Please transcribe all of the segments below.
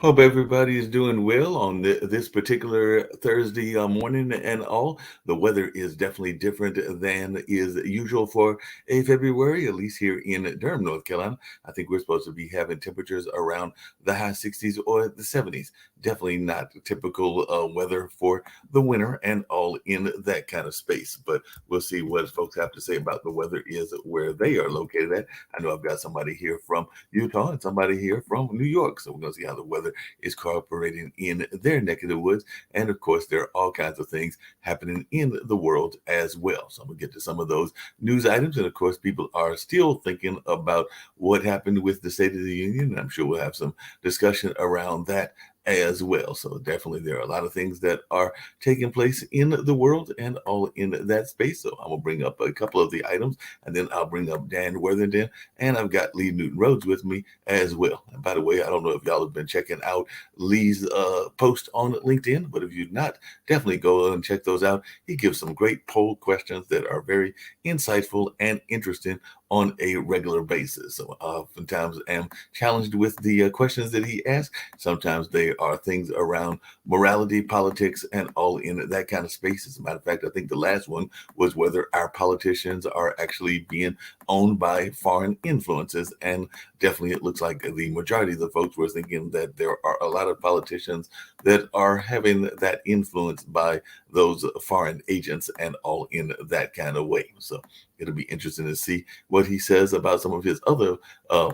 Hope everybody is doing well on this particular Thursday morning and all. The weather is definitely different than is usual for a February, at least here in Durham, North Carolina. I think we're supposed to be having temperatures around the high 60s or the 70s. Definitely not typical weather for the winter and all in that kind of space. But we'll see what folks have to say about the weather is where they are located at. I know I've got somebody here from Utah and somebody here from New York. So we're going to see how the weather is cooperating in their neck of the woods. And of course, there are all kinds of things happening in the world as well. So I'm going to get to some of those news items. And of course, people are still thinking about what happened with the State of the Union. I'm sure we'll have some discussion around that as well. So definitely there are a lot of things that are taking place in the world and all in that space. So I'm gonna bring up a couple of the items and then I'll bring up Dan Worthington and I've got Lee Newton Rhodes with me as well. And by the way, I don't know if y'all have been checking out Lee's post on LinkedIn, but if you've not, definitely go and check those out. He gives some great poll questions that are very insightful and interesting on a regular basis. So oftentimes am challenged with the questions that he asks. Sometimes they are things around morality, politics, and all in that kind of space. As a matter of fact, I think the last one was whether our politicians are actually being owned by foreign influences. And definitely it looks like the majority of the folks were thinking that there are a lot of politicians that are having that influence by those foreign agents and all in that kind of way. So it'll be interesting to see what he says about some of his other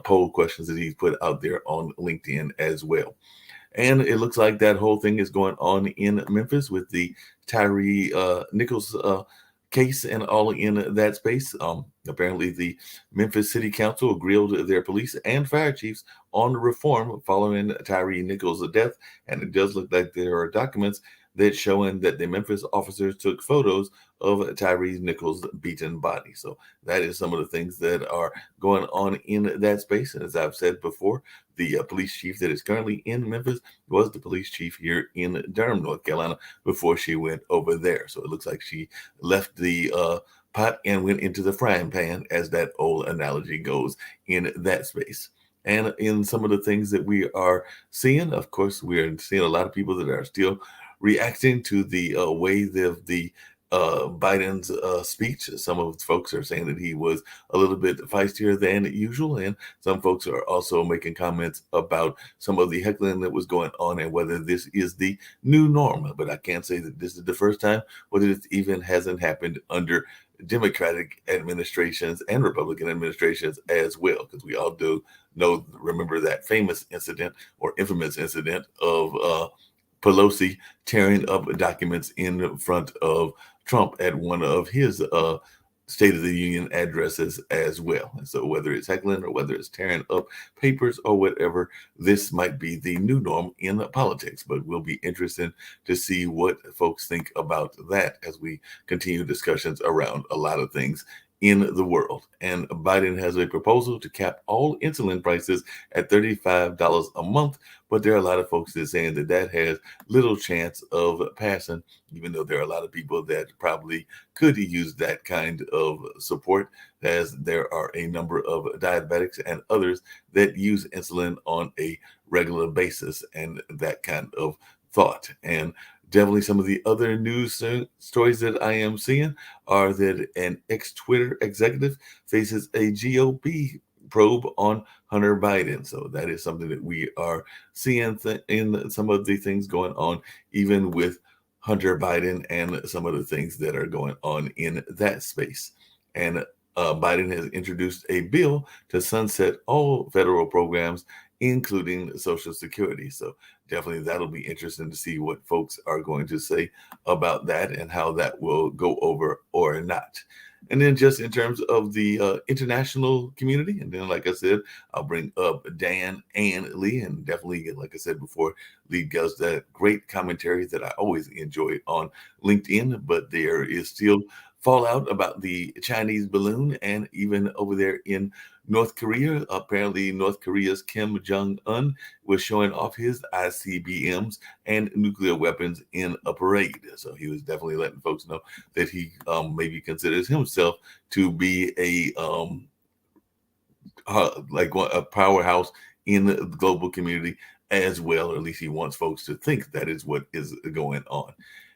poll questions that he's put out there on LinkedIn as well. And it looks like that whole thing is going on in Memphis with the Tyree Nichols case and all in that space. Apparently, the Memphis City Council grilled their police and fire chiefs on reform following Tyree Nichols' death. And it does look like there are documents that showing that the Memphis officers took photos of Tyree Nichols' beaten body. So that is some of the things that are going on in that space. And as I've said before, the police chief that is currently in Memphis was the police chief here in Durham, North Carolina, before she went over there. So it looks like she left the pot and went into the frying pan, as that old analogy goes in that space. And in some of the things that we are seeing, of course, we're seeing a lot of people that are still reacting to the way that the Biden's speech. Some of the folks are saying that he was a little bit feistier than usual, and some folks are also making comments about some of the heckling that was going on and whether this is the new norm. But I can't say that this is the first time, whether it even hasn't happened under Democratic administrations and Republican administrations as well, because we all do remember that famous incident or infamous incident of Pelosi tearing up documents in front of Trump at one of his State of the Union addresses as well. And so whether it's heckling or whether it's tearing up papers or whatever, this might be the new norm in politics. But we'll be interested to see what folks think about that as we continue discussions around a lot of things in the world. And Biden has a proposal to cap all insulin prices at $35 a month. But there are a lot of folks that are saying that that has little chance of passing, even though there are a lot of people that probably could use that kind of support, as there are a number of diabetics and others that use insulin on a regular basis and that kind of thought. And definitely some of the other news stories that I am seeing are that an ex-Twitter executive faces a GOP probe on Hunter Biden. So that is something that we are seeing in some of the things going on, even with Hunter Biden and some of the things that are going on in that space. And Biden has introduced a bill to sunset all federal programs, including Social Security. So definitely that'll be interesting to see what folks are going to say about that and how that will go over or not. And then just in terms of the international community, and then like I said, I'll bring up Dan and Lee, and definitely, like I said before, Lee does that great commentary that I always enjoy on LinkedIn. But there is still fallout about the Chinese balloon, and even over there in North Korea, apparently North Korea's Kim Jong Un was showing off his ICBMs and nuclear weapons in a parade. So he was definitely letting folks know that he maybe considers himself to be like a powerhouse in the global community as well, or at least he wants folks to think that is what is going on.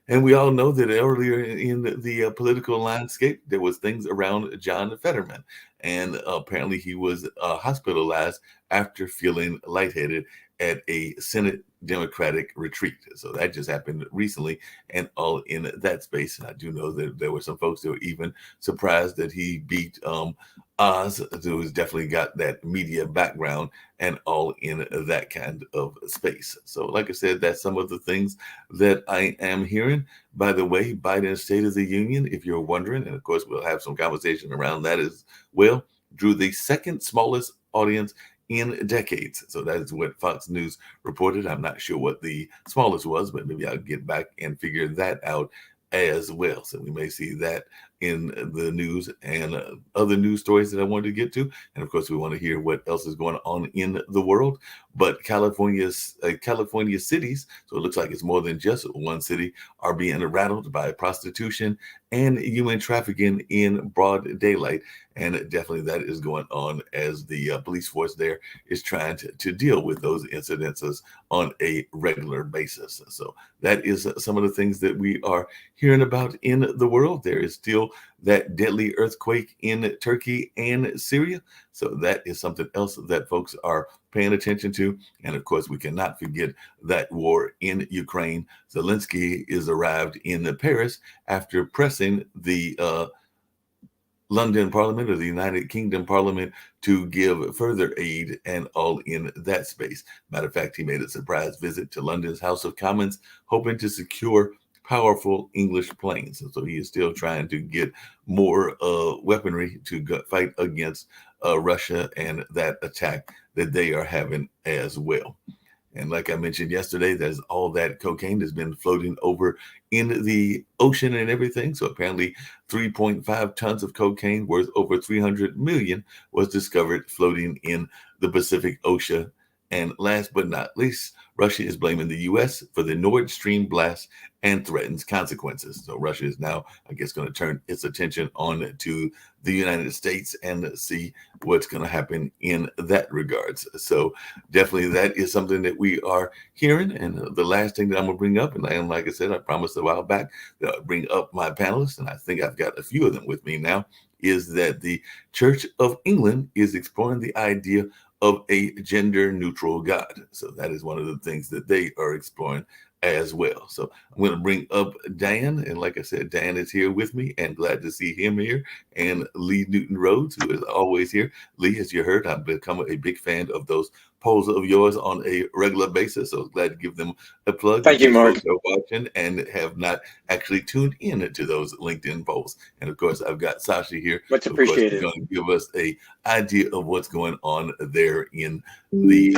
And we all know that earlier in the political landscape, there was things around John Fetterman, and apparently he was hospitalized after feeling lightheaded at a Senate Democratic retreat. So that just happened recently, and all in that space. And I do know that there were some folks that were even surprised that he beat Oz, who's definitely got that media background and all in that kind of space. So, like I said, that's some of the things that I am hearing. By the way, Biden's State of the Union, if you're wondering, and of course, we'll have some conversation around that as well, drew the second smallest audience in decades. So that is what Fox News reported. I'm not sure what the smallest was, but maybe I'll get back and figure that out as well. So we may see that in the news and other news stories that I wanted to get to. And of course, we want to hear what else is going on in the world. But California cities, so it looks like it's more than just one city, are being rattled by prostitution and human trafficking in broad daylight. And definitely that is going on as the police force there is trying to deal with those incidences on a regular basis. So that is some of the things that we are hearing about in the world. There is still that deadly earthquake in Turkey and Syria. So that is something else that folks are paying attention to. And of course, we cannot forget that war in Ukraine. Zelensky is arrived in Paris after pressing the London Parliament or the United Kingdom Parliament to give further aid and all in that space. Matter of fact, he made a surprise visit to London's House of Commons, hoping to secure powerful English planes. And so he is still trying to get more weaponry to fight against Russia and that attack that they are having as well. And like I mentioned yesterday, there's all that cocaine that's been floating over in the ocean and everything. So apparently 3.5 tons of cocaine worth over 300 million was discovered floating in the Pacific Ocean. And last but not least, Russia is blaming the U.S. for the Nord Stream blast and threatens consequences. So Russia is now, I guess, going to turn its attention on to the United States and see what's going to happen in that regards. So definitely that is something that we are hearing. And the last thing that I'm going to bring up, and like I said, I promised a while back that I'd bring up my panelists, and I think I've got a few of them with me now, is that the Church of England is exploring the idea of a gender neutral God. So that is one of the things that they are exploring as well. So I'm going to bring up Dan. And like I said, Dan is here with me and glad to see him here. And Lee Newton Rhodes, who is always here. Lee, as you heard, I've become a big fan of those polls of yours on a regular basis. So glad to give them a plug. Thank you, Mark. Folks are watching and have not actually tuned in to those LinkedIn polls. And of course, I've got Sasha here. Much appreciated. Going to give us a idea of what's going on there in the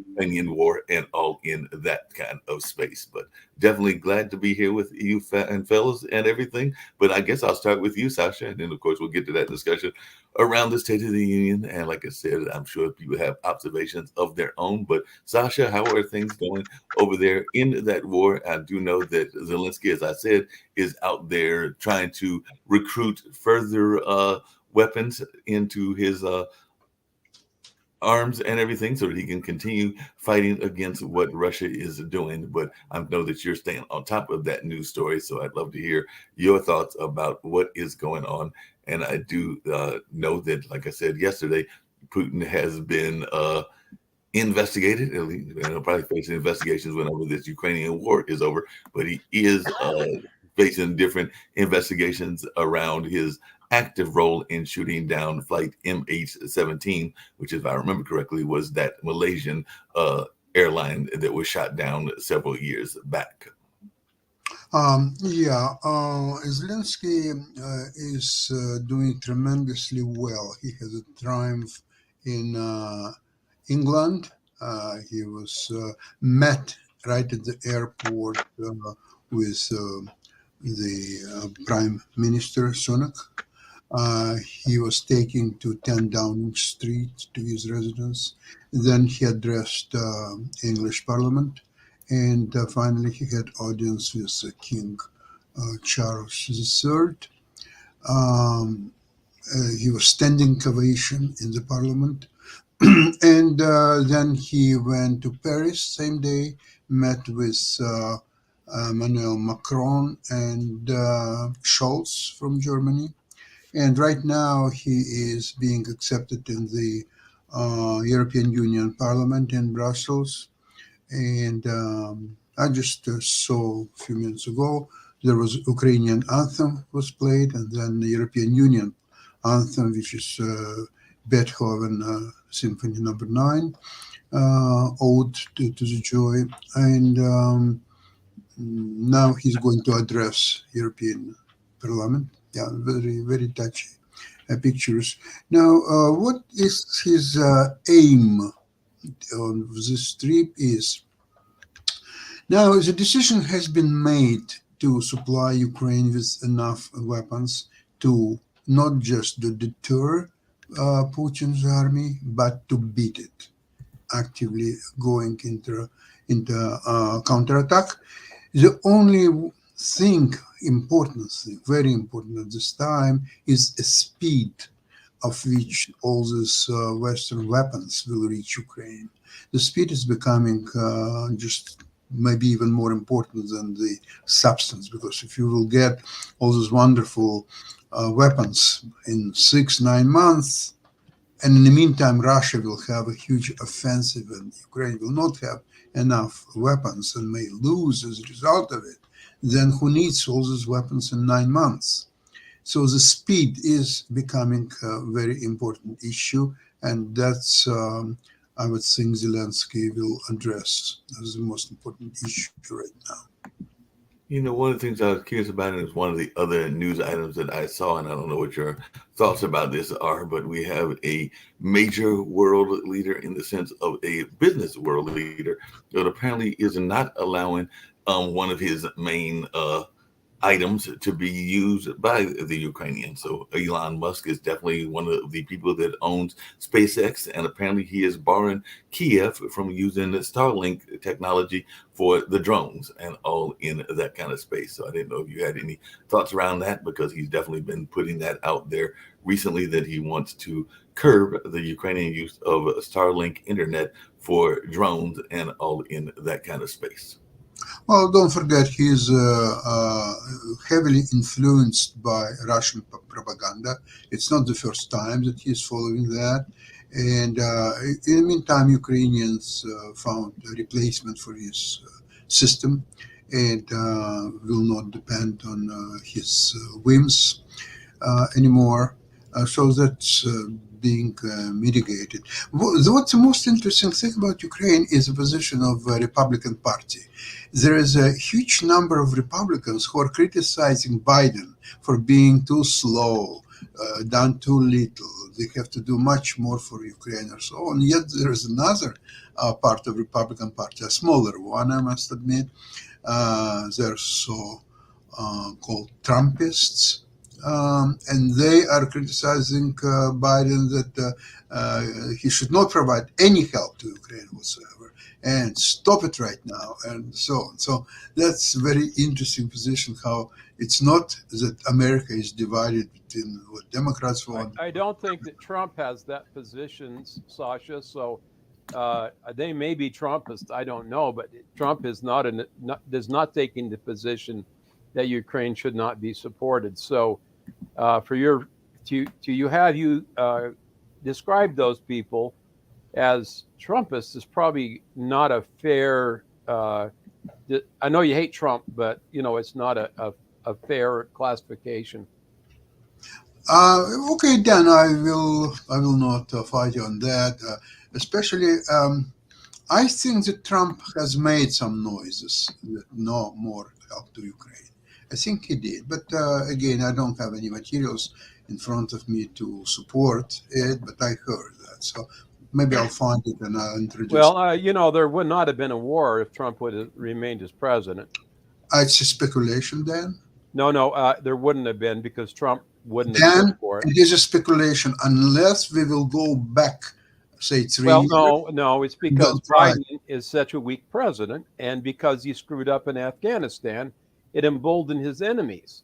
Ukrainian war and all in that kind of space. But definitely glad to be here with you and fellas and everything. But I guess I'll start with you, Sasha, and then of course we'll get to that discussion around the State of the Union. And like I said, I'm sure people have observations of their own. But Sasha, how are things going over there in that war? I do know that Zelensky, as I said, is out there trying to recruit further weapons into his arms and everything so that he can continue fighting against what Russia is doing. But I know that you're staying on top of that news story. So I'd love to hear your thoughts about what is going on. And I do know that, like I said yesterday, Putin has been investigated. He'll probably face investigations whenever this Ukrainian war is over. But he is facing different investigations around his active role in shooting down flight MH17, which, if I remember correctly, was that Malaysian airline that was shot down several years back. Zelensky is doing tremendously well. He has a triumph in England. He was met right at the airport with the Prime Minister Sunak. He was taken to 10 Downing Street to his residence. Then he addressed English Parliament, and finally he had audience with King Charles III. Um, he was standing ovation in the Parliament, and then he went to Paris same day, met with Emmanuel Macron and Scholz from Germany, and right now he is being accepted in the European Union Parliament in Brussels. And I just saw a few minutes ago there was Ukrainian anthem was played, and then the European Union anthem, which is Beethoven Symphony Number Nine, Ode to the Joy, and now he's going to address European Parliament. Yeah, very very touchy pictures. Now, what is his aim on this trip is now the decision has been made to supply Ukraine with enough weapons to not just to deter Putin's army, but to beat it, actively going into counterattack. The only thing, important thing, very important at this time, is the speed of which all these Western weapons will reach Ukraine. The speed is becoming just maybe even more important than the substance, because if you will get all those wonderful weapons in 6, 9 months, and in the meantime, Russia will have a huge offensive, and Ukraine will not have enough weapons and may lose as a result of it, then who needs all these weapons in 9 months? So the speed is becoming a very important issue, and that's I would think Zelensky will address as the most important issue right now. One of the things I was curious about is one of the other news items that I saw, and I don't know what your thoughts about this are, but we have a major world leader in the sense of a business world leader that apparently is not allowing one of his main items to be used by the Ukrainians. So Elon Musk is definitely one of the people that owns SpaceX, and apparently he is barring Kiev from using the Starlink technology for the drones and all in that kind of space. So I didn't know if you had any thoughts around that, because he's definitely been putting that out there recently that he wants to curb the Ukrainian use of Starlink internet for drones and all in that kind of space. Well, don't forget he's heavily influenced by Russian propaganda. It's not the first time that he's following that. And in the meantime, Ukrainians found a replacement for his system and will not depend on his whims anymore. So that's being mitigated. What's the most interesting thing about Ukraine is the position of the Republican Party. There is a huge number of Republicans who are criticizing Biden for being too slow, done too little. They have to do much more for Ukraine or so on. Yet there is another part of Republican Party, a smaller one, I must admit. They're so called Trumpists, and they are criticizing Biden that he should not provide any help to Ukraine whatsoever, and stop it right now, and so on. So that's a very interesting position. How it's not that America is divided between what Democrats I, want. I don't think that Trump has that position, Sasha. So they may be Trumpists. I don't know, but Trump is does not taking the position that Ukraine should not be supported. So for your to you have you described those people as Trumpists is probably not a fair. I know you hate Trump, but it's not a fair classification. Okay, Dan, I will not fight you on that. Especially, I think that Trump has made some noises that no more help to Ukraine. I think he did, but again, I don't have any materials in front of me to support it, but I heard that. So maybe I'll find it and I'll introduce it. Well, there would not have been a war if Trump would have remained as president. It's a speculation, Dan. No, there wouldn't have been because Trump wouldn't have Dan, stood for it. it is a speculation unless we will go back, say, 3 Well, years. no, it's because Don't try. Biden is such a weak president, and because he screwed up in Afghanistan, it emboldened his enemies.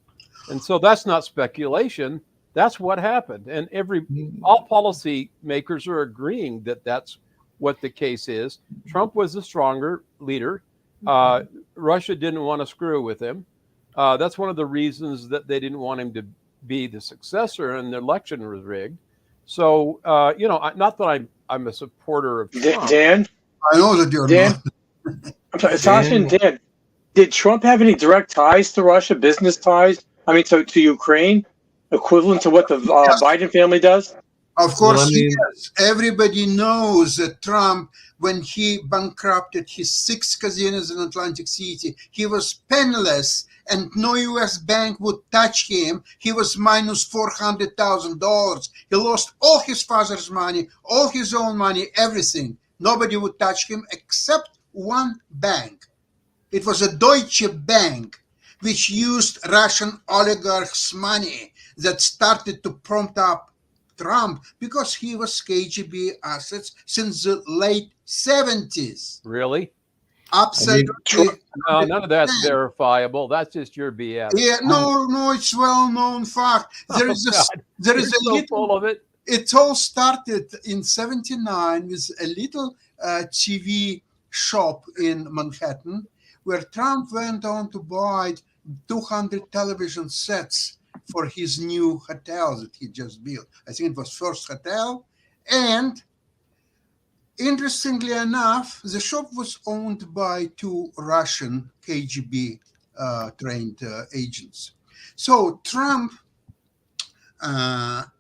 And so that's not speculation. That's what happened. And all policy makers are agreeing that that's what the case is. Trump was the stronger leader. Russia didn't want to screw with him. That's one of the reasons that they didn't want him to be the successor, and the election was rigged. So, not that I'm a supporter of Trump. Dan? I know that you're Dan? not. I'm sorry, Sasha and Dan, did Trump have any direct ties to Russia, business ties? I mean, to Ukraine, equivalent to what the Biden family does? Of course, Well, I mean- yes. Everybody knows that Trump, when he bankrupted his 6 casinos in Atlantic City, he was penniless and no U.S. bank would touch him. He was minus $400,000. He lost all his father's money, all his own money, everything. Nobody would touch him except one bank. It was a Deutsche Bank, which used Russian oligarchs' money that started to prompt up Trump because he was KGB assets since the late 70s. Really? Absolutely. No, none of that's verifiable. That's just your BS. Yeah, no, it's well-known fact. There is a, God, there is you're a so full little. of it. It all started in '79 with a little TV shop in Manhattan, where Trump went on to buy 200 television sets for his new hotel that he just built. I think it was First Hotel. And interestingly enough, the shop was owned by 2 Russian KGB trained agents. So Trump,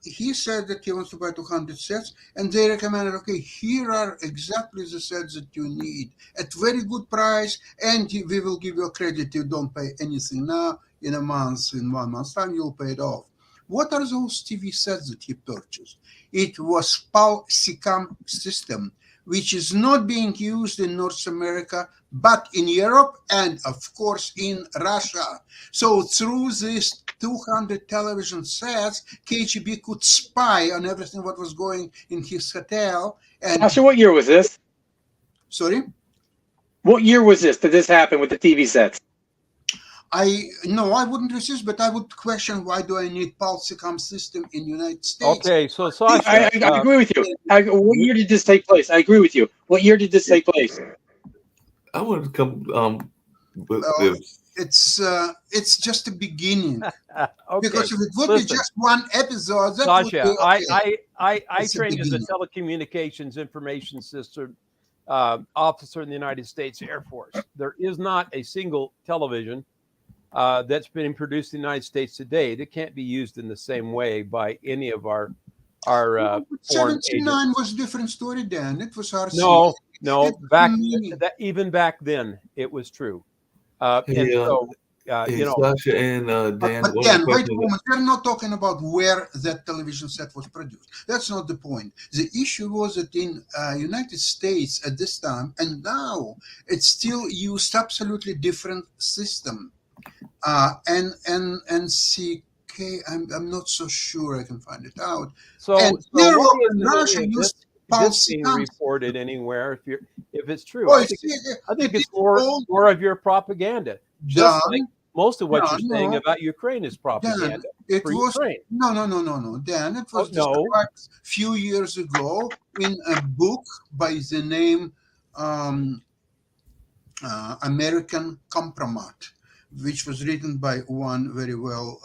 he said that he wants to buy 200 sets, and they recommended, okay, here are exactly the sets that you need at very good price, and we will give you a credit. You don't pay anything now. In 1 month's time, you'll pay it off. What are those TV sets that he purchased? It was PAL-SICAM system, which is not being used in North America, but in Europe and, of course, in Russia. So through these 200 television sets, KGB could spy on everything what was going in his hotel. And Sasha, what year was this? sorry, What year was this? Did this happen with the TV sets? I wouldn't resist, but I would question why do I need PAL-SICAM system in United States? Okay, so Sasha, I agree with you. What year did this take place? I agree with you. What year did this take place? I want to come with Well, this. It's just a beginning. okay. Because if it would be listen. just one episode, that Sasha, would be okay. I It's a trained as a beginning. telecommunications information system officer in the United States Air Force. There is not a single television that's been produced in the United States today that can't be used in the same way by any of our foreign agents. 79 was a different story, Dan. It was RCA. No, It's back me. even back then it was true. And Hey, so Hey, Sasha and Dan, But one of Dan, the wait a questions moment. We're not talking about where that television set was produced. That's not the point. The issue was that in United States at this time, and now it's still used absolutely different system. NCK, I'm not so sure I can find it out. so And so Europe what and is Russia this used being PAL-SICAM. reported anywhere if it's true? Oh, I think it's all more of your propaganda. Just like done. most of what No, you're saying no. about Ukraine is propaganda Dan, it for was Ukraine. no, Dan. It was Oh, no. described a few years ago in a book by the name American Compromat, which was written by one very well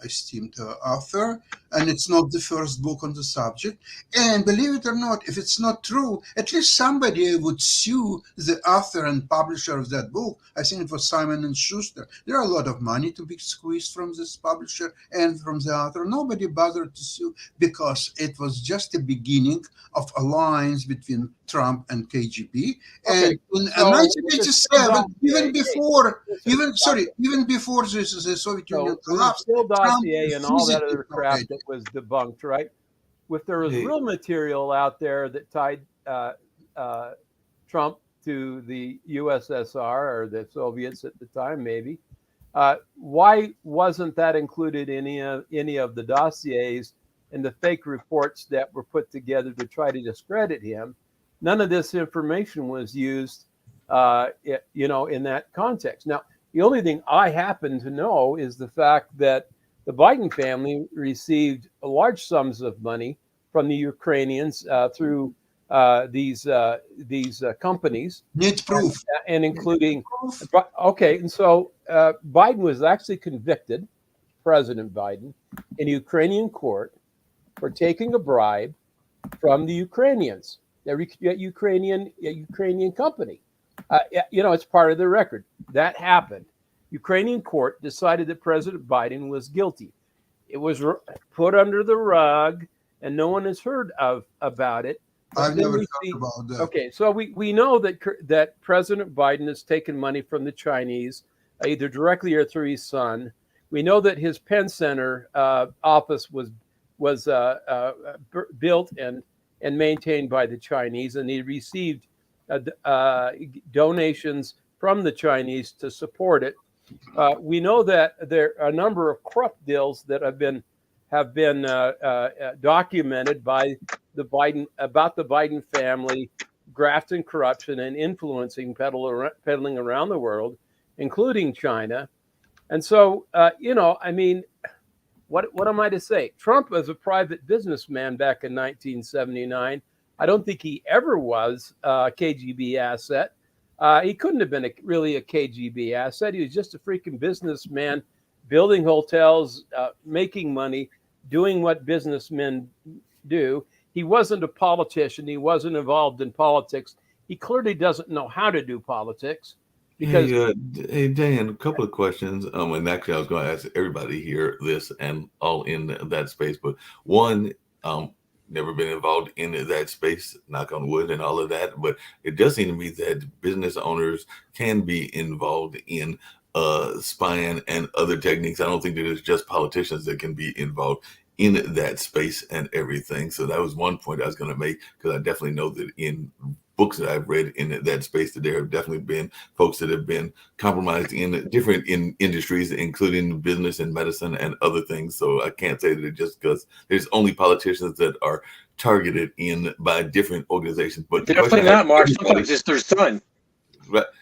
esteemed author, and it's not the first book on the subject. And believe it or not, if it's not true, at least somebody would sue the author and publisher of that book. I think it was Simon and Schuster. There are a lot of money to be squeezed from this publisher and from the author. Nobody bothered to sue because it was just the beginning of alliance between Trump and KGB. Okay, And in so 1987, even hey, before, listen, even before the Soviet Union so the collapsed, Steele Trump dossier and all that visited other crap that was debunked, right? If there was Hey, real material out there that tied Trump to the USSR or the Soviets at the time, maybe, why wasn't that included in any of the dossiers and the fake reports that were put together to try to discredit him? None of this information was used, in that context. Now, the only thing I happen to know is the fact that the Biden family received large sums of money from the Ukrainians through these companies, need proof. and including. Proof. Okay, and so Biden was actually convicted, President Biden, in a Ukrainian court for taking a bribe from the Ukrainians, a Ukrainian company. It's part of the record. That happened. Ukrainian court decided that President Biden was guilty. It was put under the rug, and no one has heard about it. I've never thought about that. Okay, so we know that President Biden has taken money from the Chinese, either directly or through his son. We know that his Penn Center office was built and maintained by the Chinese, and he received donations from the Chinese to support it. We know that there are a number of corrupt deals that have been documented by the Biden family, graft and corruption and influencing peddling around the world, including China. And so, what am I to say? Trump was a private businessman back in 1979. I don't think he ever was a KGB asset. He couldn't have been really a KGB asset. He was just a freaking businessman, building hotels, making money, doing what businessmen do. He wasn't a politician. He wasn't involved in politics. He clearly doesn't know how to do politics. Because hey, Dan, a couple of questions. And actually, I was going to ask everybody here this and all in that space. But one, never been involved in that space, knock on wood and all of that. But it does seem to me that business owners can be involved in spying and other techniques. I don't think that it's just politicians that can be involved in that space and everything. So that was one point I was going to make, because I definitely know that in books that I've read in that space, that there have definitely been folks that have been compromised in different industries, including business and medicine and other things. So I can't say that just because there's only politicians that are targeted in by different organizations. But definitely not, Mark. Sometimes it's their son. But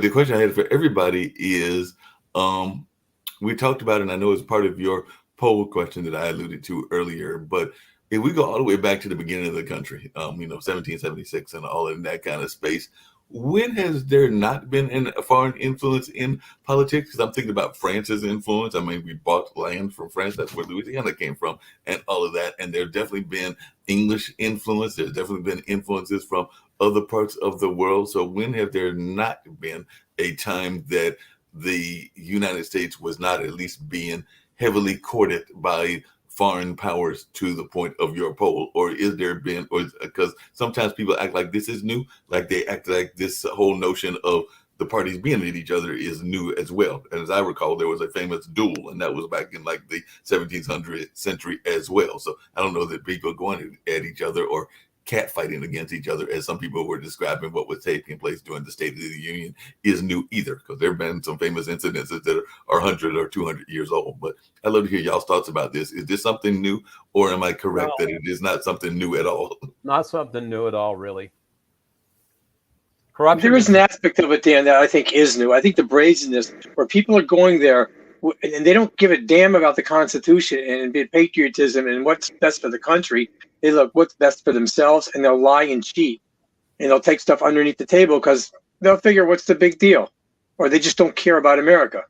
the question I had for everybody is, we talked about, and I know it's part of your poll question that I alluded to earlier, but if we go all the way back to the beginning of the country, 1776 and all in that kind of space, when has there not been a foreign influence in politics? Because I'm thinking about France's influence. I mean, we bought land from France. That's where Louisiana came from and all of that. And there's definitely been English influence. There's definitely been influences from other parts of the world. So when have there not been a time that the United States was not at least being heavily courted by foreign powers to the point of your poll? Or is there been, or because sometimes people act like this is new, like they act like this whole notion of the parties being at each other is new as well. And as I recall, there was a famous duel, and that was back in like the 1700th century as well. So I don't know that people going at each other or cat fighting against each other, as some people were describing what was taking place during the State of the Union, is new either, because there have been some famous incidences that are 100 or 200 years old. But I'd love to hear y'all's thoughts about this. Is this something new, or am I correct that it is not something new at all? Not something new at all, really. Corruption. There is an aspect of it, Dan, that I think is new. I think the brazenness, where people are going there and they don't give a damn about the Constitution and patriotism and what's best for the country. They look what's best for themselves, and they'll lie and cheat, and they'll take stuff underneath the table because they'll figure what's the big deal, or they just don't care about America.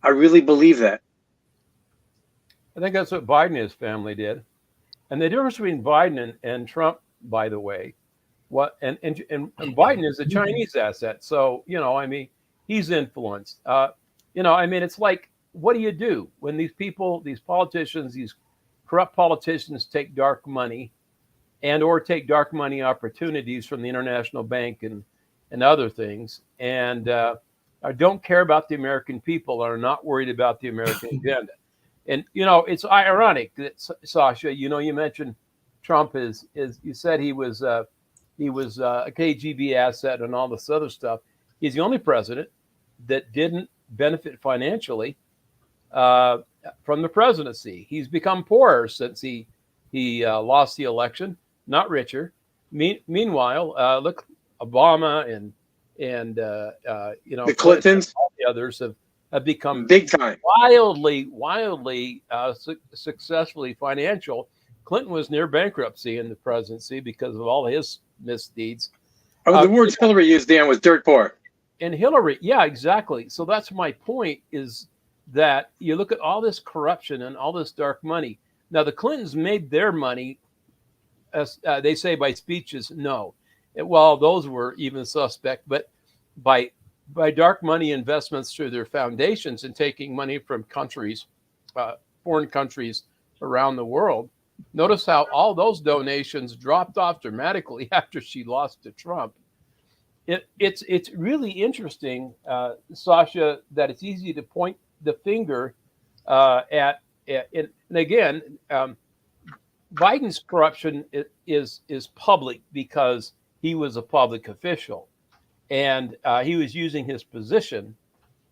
I really believe that. I think that's what Biden and his family did. And the difference between Biden and Trump, by the way, and Biden is a Chinese asset. So, he's influenced. It's like, what do you do when these people, these politicians, these corrupt politicians take dark money and or take dark money opportunities from the international bank and other things, and don't care about the American people, are not worried about the American agenda. And it's ironic that Sasha, you mentioned Trump is you said he was a KGB asset and all this other stuff. He's the only president that didn't benefit financially from the presidency. He's become poorer since he lost the election, not richer. Meanwhile, look, Obama and the Clintons, all the others have become big time, wildly successfully financial. Clinton was near bankruptcy in the presidency because of all his misdeeds. The words Hillary used, Dan, was dirt poor. And Hillary, yeah, exactly. So that's my point, is that you look at all this corruption and all this dark money. Now, the Clintons made their money, as they say, by speeches. No. Well, those were even suspect, but by dark money investments through their foundations and taking money from countries, foreign countries around the world. Notice how all those donations dropped off dramatically after she lost to Trump. It's really interesting, Sasha, that it's easy to point the finger at and again, Biden's corruption is public because he was a public official, and he was using his position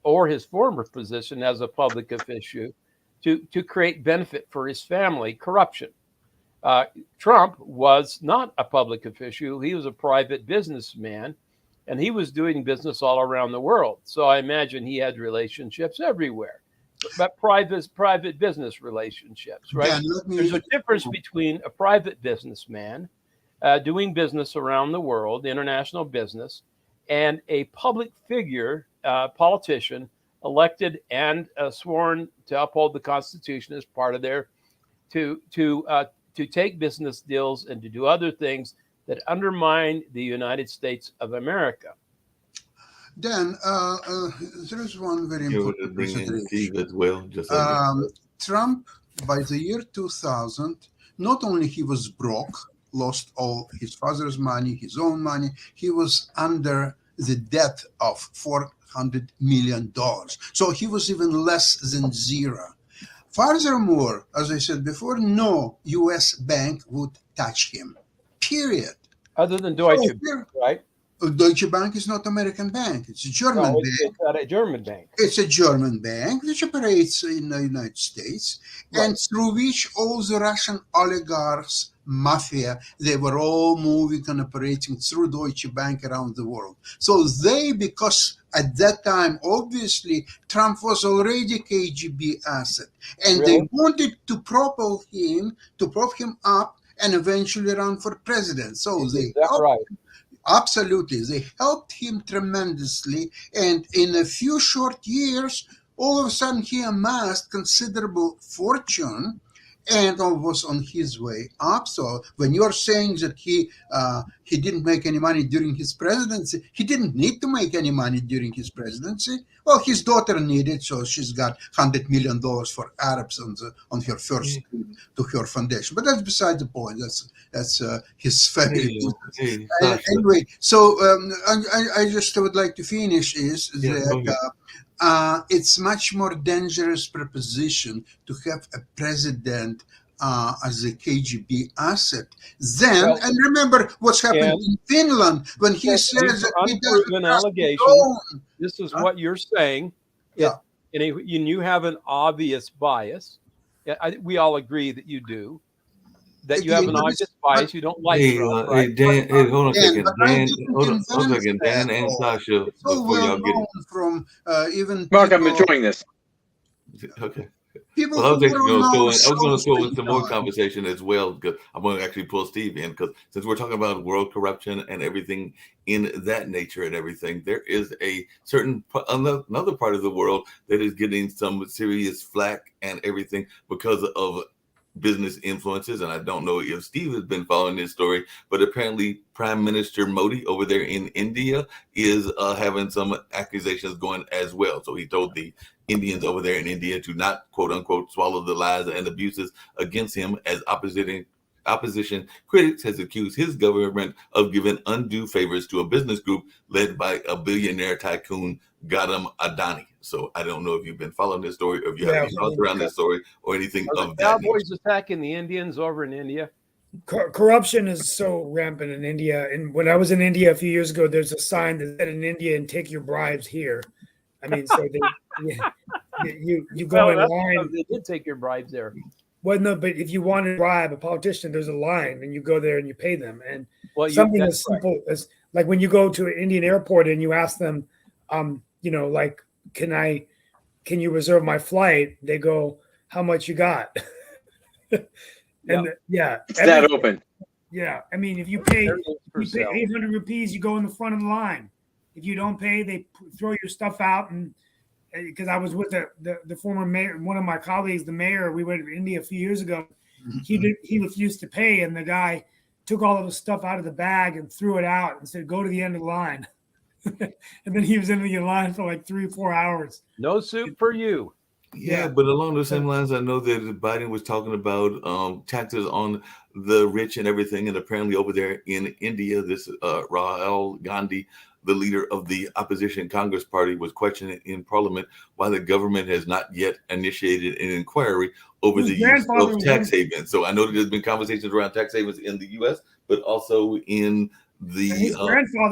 or his former position as a public official to create benefit for his family. Corruption. Trump was not a public official. He was a private businessman, and he was doing business all around the world. So I imagine he had relationships everywhere, but private business relationships, right? Yeah, There's a difference between a private businessman doing business around the world, international business, and a public figure, politician, elected and sworn to uphold the Constitution as part of their to take business deals and to do other things that undermine the United States of America. Dan, there is one very You important would bring in consideration. Steve as well, just Trump, by the year 2000, not only he was broke, lost all his father's money, his own money, he was under the debt of $400 million. So he was even less than zero. Furthermore, as I said before, no U.S. bank would touch him, period. Other than Deutsche Bank, right? Deutsche Bank is not American bank. It's a German bank. It's not a German bank. It's a German bank which operates in the United States, Right. and through which all the Russian oligarchs, mafia, they were all moving and operating through Deutsche Bank around the world. So they, because at that time, obviously, Trump was already KGB asset, and Really? they wanted to prop him up, and eventually run for president. So Is they that right? Absolutely. They helped him tremendously. And in a few short years, all of a sudden he amassed considerable fortune and was on his way up. So when you're saying that he didn't make any money during his presidency, he didn't need to make any money during his presidency. Well, his daughter needed, so she's got $100 million for Arabs on her first trip to her foundation. But that's beside the point. That's his family. Anyway, so I just would like to finish is that it's much more dangerous proposition to have a president as a KGB asset than, and remember what's happened in Finland when he says that he doesn't allegations. This is what you're saying. Yeah. And you have an obvious bias. We all agree that you do. That you have an obvious bias. You don't like Trump, right? Hey, Dan, hold on a second. Hold on a second. Dan that, and Sasha, so before y'all get known from even Mark, I'm people- enjoying this. Okay. people Well, I was who actually were going to known throw in socially some more done. conversation as well, because I'm going to actually pull Steve in, because since we're talking about world corruption and everything in that nature and everything, there is a certain another part of the world that is getting some serious flack and everything because of business influences. And I don't know if Steve has been following this story, but apparently Prime Minister Modi over there in India is having some accusations going as well. So he told the Indians over there in India to not, quote unquote, swallow the lies and abuses against him as oppositing opposition critics has accused his government of giving undue favors to a business group led by a billionaire tycoon, Gautam Adani. So I don't know if you've been following this story or if you have any thoughts around this story or anything Are of the that nature. Cowboys attacking the Indians over in India? Corruption is so rampant in India. And when I was in India a few years ago, there's a sign that said in India, and take your bribes here. I mean, so you go in line. They did take your bribes there. Well, no, but if you want to bribe a politician, there's a line, and you go there and you pay them. And Well, something as simple as like when you go to an Indian airport and you ask them, like, can you reserve my flight? They go, how much you got? And it's that open. Yeah, I mean, if you pay, for you pay 800 rupees, you go in the front of the line. If you don't pay, they throw your stuff out. And because I was with the former mayor, one of my colleagues, the mayor, we went to India a few years ago. He refused to pay, and the guy took all of his stuff out of the bag and threw it out and said, "Go to the end of the line." And then he was in the line for like 3 or 4 hours. No soup for you. Yeah, but along those same lines, I know that Biden was talking about taxes on the rich and everything. And apparently over there in India, this Rahul Gandhi, the leader of the opposition Congress party, was questioning in Parliament why the government has not yet initiated an inquiry over the use of tax havens. So I know that there's been conversations around tax havens in the U.S., but also in the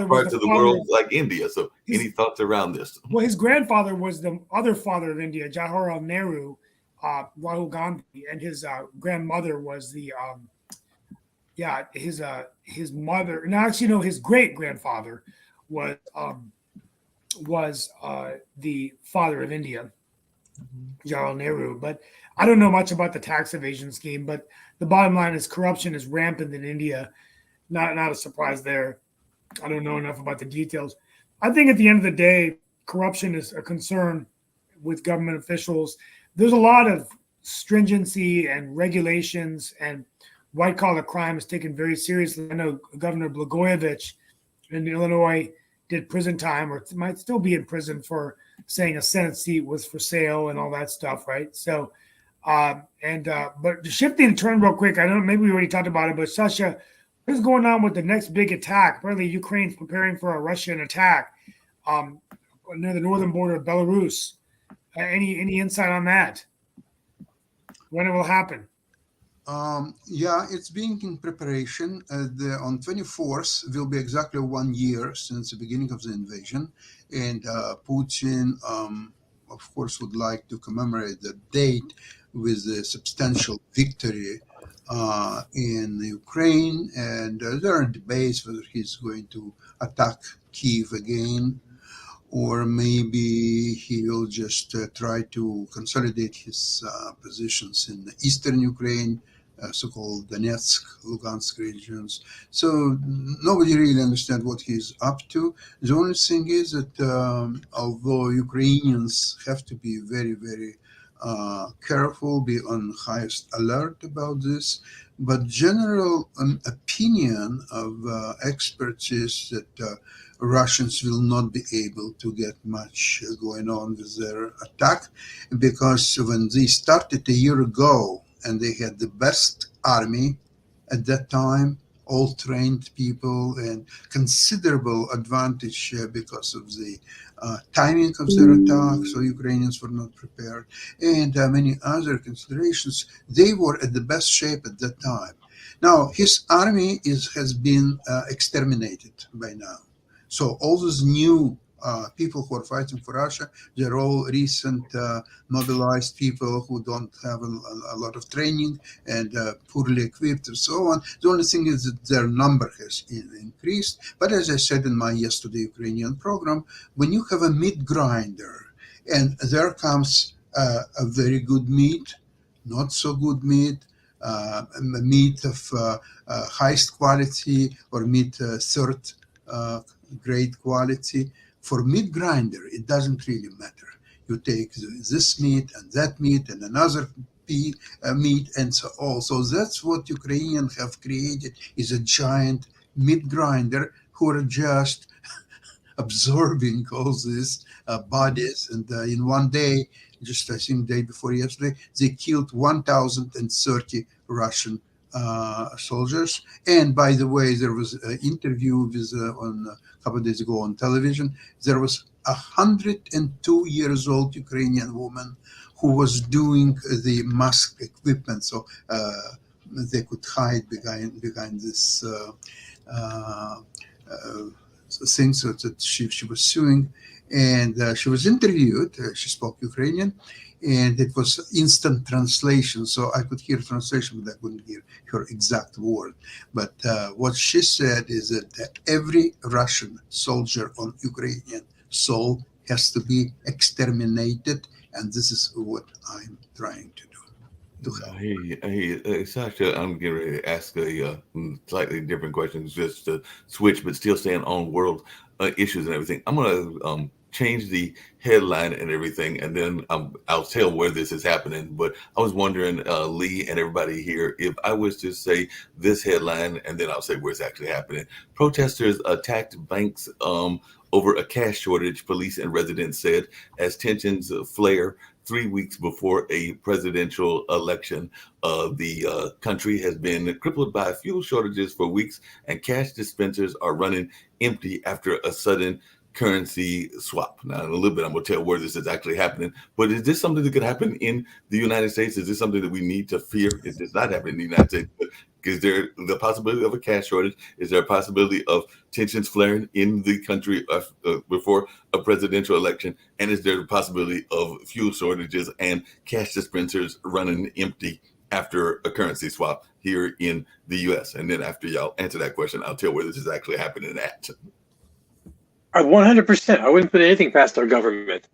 parts of the world like India. So any thoughts around this? Well, his grandfather was the other father of India, Jawaharlal Nehru, Rahul Gandhi, and his grandmother was the his mother. No, actually, no, his great grandfather was the father of India, Jawaharlal Nehru. But I don't know much about the tax evasion scheme. But the bottom line is corruption is rampant in India. Not a surprise there. I don't know enough about the details. I think at the end of the day, corruption is a concern with government officials. There's a lot of stringency and regulations, and white-collar crime is taken very seriously. I know Governor Blagojevich in Illinois did prison time, or might still be in prison for saying a Senate seat was for sale and all that stuff, right? So, but shifting the turn real quick, I don't know, maybe we already talked about it, but Sasha, what is going on with the next big attack? Apparently, Ukraine's preparing for a Russian attack near the northern border of Belarus. Any insight on that? When it will happen? It's being in preparation. On 24th will be exactly 1 year since the beginning of the invasion, and Putin, of course, would like to commemorate the date with a substantial victory in Ukraine, and there are debates whether he's going to attack Kyiv again, or maybe he will just try to consolidate his positions in eastern Ukraine, so-called Donetsk, Lugansk regions. So nobody really understands what he's up to. The only thing is that although Ukrainians have to be very, very careful, be on highest alert about this, but general opinion of experts is that Russians will not be able to get much going on with their attack, because when they started a year ago and they had the best army at that time, all trained people, and considerable advantage because of the timing of their attack, so Ukrainians were not prepared, and many other considerations, they were at the best shape at that time. Now, his army has been exterminated by now. So all those new people who are fighting for Russia, they're all recent mobilized people who don't have a lot of training and poorly equipped and so on. The only thing is that their number has increased. But as I said in my Yesterday Ukrainian program, when you have a meat grinder and there comes a very good meat, not so good meat, meat of highest quality or meat third grade quality, for meat grinder, it doesn't really matter. You take this meat and that meat and another meat and so on. So that's what Ukrainians have created, is a giant meat grinder who are just absorbing all these bodies. And in one day, just I think day before yesterday, they killed 1,030 Russian soldiers. And by the way, there was an interview with on a couple of days ago on television. There was 102 years old Ukrainian woman who was doing the mask equipment, so they could hide behind this thing. So that she was suing, and she was interviewed. She spoke Ukrainian, and it was instant translation, so I could hear translation, but I couldn't hear her exact word. But what she said is that every Russian soldier on Ukrainian soil has to be exterminated, and this is what I'm trying to do. Hey, Sasha, I'm getting ready to ask a slightly different question, just to switch, but still staying on world issues and everything. I'm going to change the headline and everything, and then I'll tell where this is happening. But I was wondering, Lee and everybody here, if I was to say this headline, and then I'll say where it's actually happening. Protesters attacked banks over a cash shortage, police and residents said, as tensions flare 3 weeks before a presidential election. The country has been crippled by fuel shortages for weeks, and cash dispensers are running empty after a sudden currency swap. Now, in a little bit, I'm going to tell where this is actually happening. But is this something that could happen in the United States? Is this something that we need to fear? If it's not happening in the United States, but is there the possibility of a cash shortage? Is there a possibility of tensions flaring in the country before a presidential election? And is there a possibility of fuel shortages and cash dispensers running empty after a currency swap here in the U.S.? And then after y'all answer that question, I'll tell where this is actually happening at. 100%. I wouldn't put anything past our government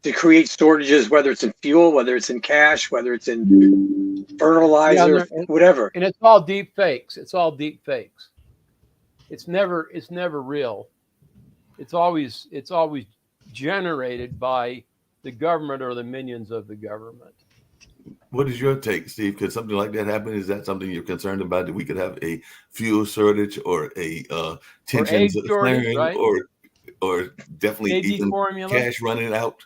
to create shortages, whether it's in fuel, whether it's in cash, whether it's in fertilizer, whatever. And it's all deep fakes. It's all deep fakes. It's never real. It's always generated by the government or the minions of the government. What is your take, Steve? Could something like that happen? Is that something you're concerned about? That we could have a fuel shortage or a tensions flaring, right? or definitely even cash running out?